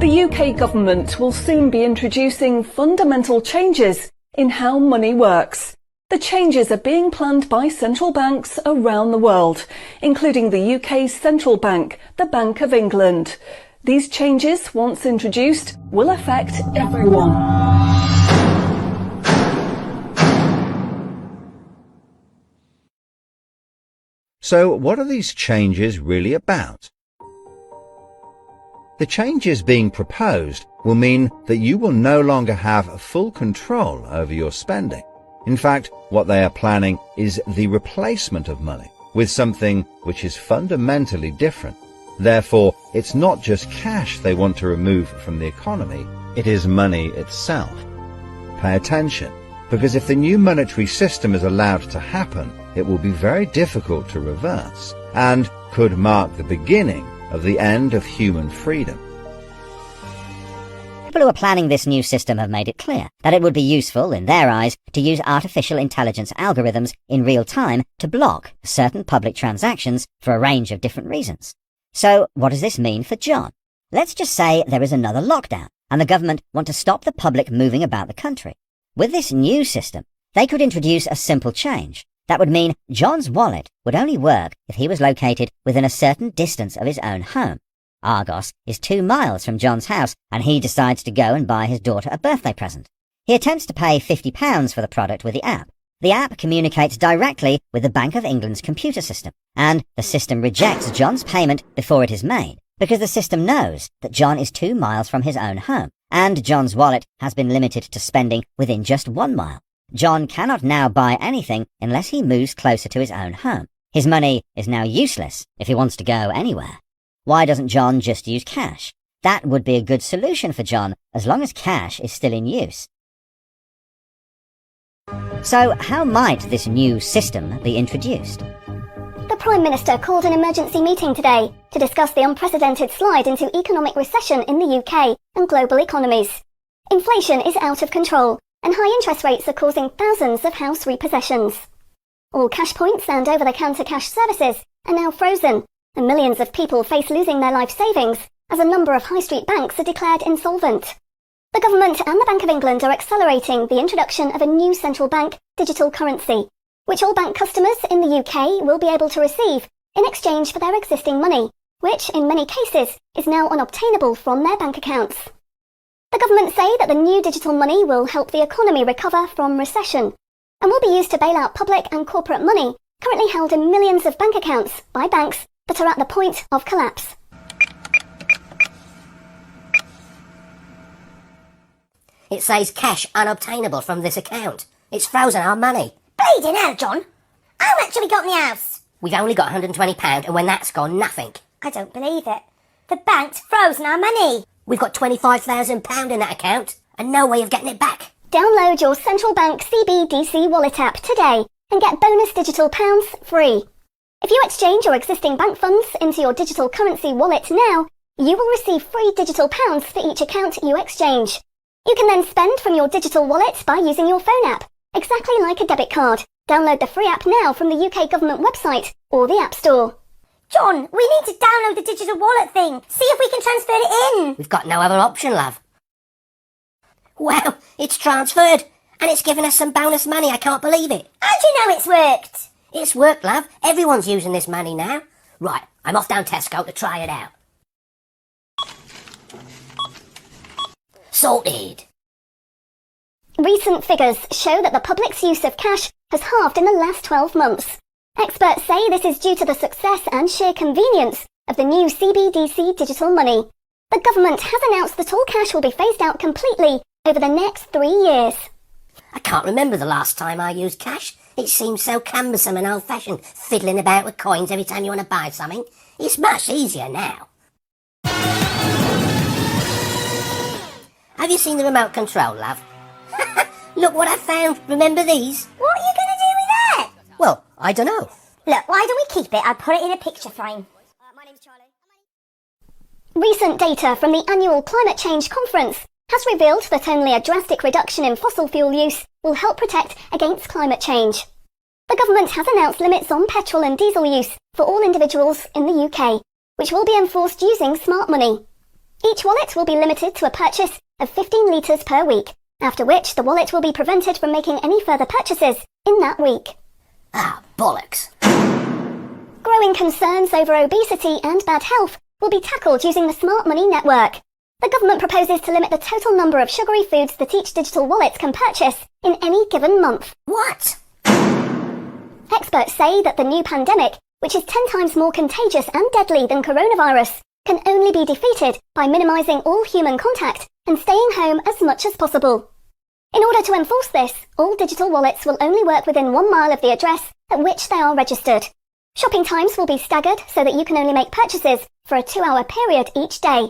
The UK government will soon be introducing fundamental changes in how money works. The changes are being planned by central banks around the world, including the UK's central bank, the Bank of England. These changes, once introduced, will affect everyone. So what are these changes really about? The changes being proposed will mean that you will no longer have full control over your spending. In fact, what they are planning is the replacement of money with something which is fundamentally different. Therefore, it's not just cash they want to remove from the economy, it is money itself. Pay attention, because if the new monetary system is allowed to happen, it will be very difficult to reverse, and could mark the beginning of the end of human freedom. People who are planning this new system have made it clear that it would be useful, in their eyes, to use artificial intelligence algorithms in real time to block certain public transactions for a range of different reasons. So, what does this mean for John? Let's just say there is another lockdown, and the government want to stop the public moving about the country. With this new system, they could introduce a simple change. That would mean John's wallet would only work if he was located within a certain distance of his own home. Argos is 2 miles from John's house, and he decides to go and buy his daughter a birthday present. He attempts to pay £50 for the product with the app. The app communicates directly with the Bank of England's computer system, and the system rejects John's payment before it is made, because the system knows that John is 2 miles from his own home, and John's wallet has been limited to spending within just 1 mile. John cannot now buy anything unless he moves closer to his own home. His money is now useless if he wants to go anywhere. Why doesn't John just use cash? That would be a good solution for John, as long as cash is still in use. So, how might this new system be introduced? The Prime Minister called an emergency meeting today to discuss the unprecedented slide into economic recession in the UK and global economies. Inflation is out of control, and high interest rates are causing thousands of house repossessions. All cash points and over-the-counter cash services are now frozen, and millions of people face losing their life savings as a number of high street banks are declared insolvent. The government and the Bank of England are accelerating the introduction of a new central bank digital currency, which all bank customers in the UK will be able to receive in exchange for their existing money, which in many cases is now unobtainable from their bank accounts. The government say that the new digital money will help the economy recover from recession and will be used to bail out public and corporate money currently held in millions of bank accounts by banks that are at the point of collapse. It says cash unobtainable from this account. It's frozen our money. Bleeding hell, John. How much have we got in the house? We've only got £120, and when that's gone, nothing. I don't believe it. The bank's frozen our money. We've got £25,000 in that account, and no way of getting it back. Download your central bank CBDC wallet app today and get bonus digital pounds free. If you exchange your existing bank funds into your digital currency wallet now, you will receive free digital pounds for each account you exchange. You can then spend from your digital wallet by using your phone app, exactly like a debit card. Download the free app now from the UK government website or the App Store. John, we need to download the digital wallet thing. See if we can transfer it in. We've got no other option, love. Well, it's transferred, and it's given us some bonus money. I can't believe it. How do you know it's worked? It's worked, love. Everyone's using this money now. Right, I'm off down Tesco to try it out. Sorted. Recent figures show that the public's use of cash has halved in the last 12 months. Experts say this is due to the success and sheer convenience of the new CBDC digital money. The government has announced that all cash will be phased out completely over the next 3 years. I can't remember the last time I used cash. It seems so cumbersome and old-fashioned, fiddling about with coins every time you want to buy something. It's much easier now. Have you seen the remote control, love? Look what I found. Remember these? What are you going to do with that? Well, I don't know. Look, why don't we keep it? I'll put it in a picture frame. My name's Charlie. Recent data from the annual Climate Change Conference has revealed that only a drastic reduction in fossil fuel use will help protect against climate change. The government has announced limits on petrol and diesel use for all individuals in the UK, which will be enforced using smart money. Each wallet will be limited to a purchase of 15 litres per week, after which the wallet will be prevented from making any further purchases in that week. Ah, bollocks. Growing concerns over obesity and bad health will be tackled using the Smart Money Network. The government proposes to limit the total number of sugary foods that each digital wallet can purchase in any given month. What? Experts say that the new pandemic, which is 10 times more contagious and deadly than coronavirus, can only be defeated by minimising all human contact and staying home as much as possible. In order to enforce this, all digital wallets will only work within 1 mile of the address at which they are registered. Shopping times will be staggered so that you can only make purchases for a 2-hour period each day.